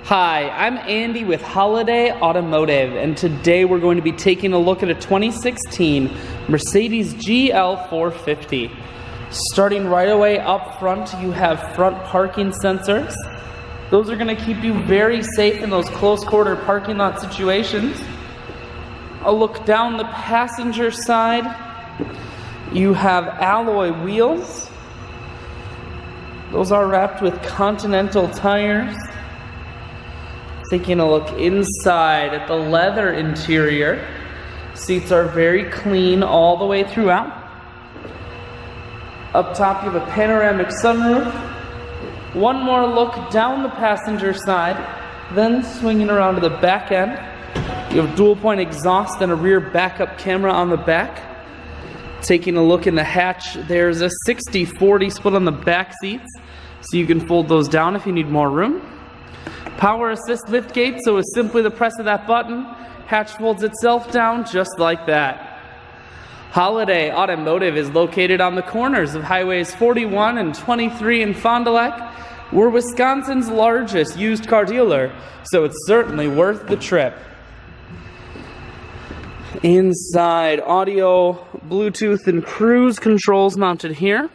Hi, I'm Andy with Holiday Automotive, and today we're going to be taking a look at a 2016 Mercedes GL 450. Starting right away up front, you have front parking sensors. Those are going to keep you very safe in those close quarter parking lot situations. A look down the passenger side, you have alloy wheels. Those are wrapped with Continental tires. Taking a look inside at the leather interior. Seats are very clean all the way throughout. Up top you have a panoramic sunroof. One more look down the passenger side, then swinging around to the back end. You have dual point exhaust and a rear backup camera on the back. Taking a look in the hatch, there's a 60-40 split on the back seats, so you can fold those down if you need more room. Power assist lift gate, so it's simply the press of that button. Hatch folds itself down just like that. Holiday Automotive is located on the corners of highways 41 and 23 in Fond du Lac. We're Wisconsin's largest used car dealer, so it's certainly worth the trip. Inside, audio, Bluetooth, and cruise controls mounted here.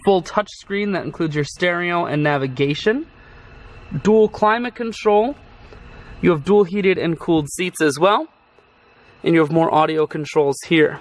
Full touchscreen that includes your stereo and navigation. Dual climate control. You have dual heated and cooled seats as well. And you have more audio controls here.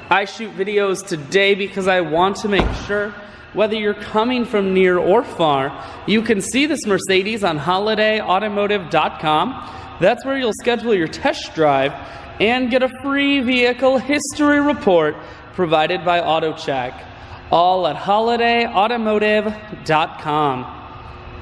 I shoot videos today because I want to make sure whether you're coming from near or far, you can see this Mercedes on holidayautomotive.com. That's where you'll schedule your test drive and get a free vehicle history report provided by AutoCheck. All at holidayautomotive.com.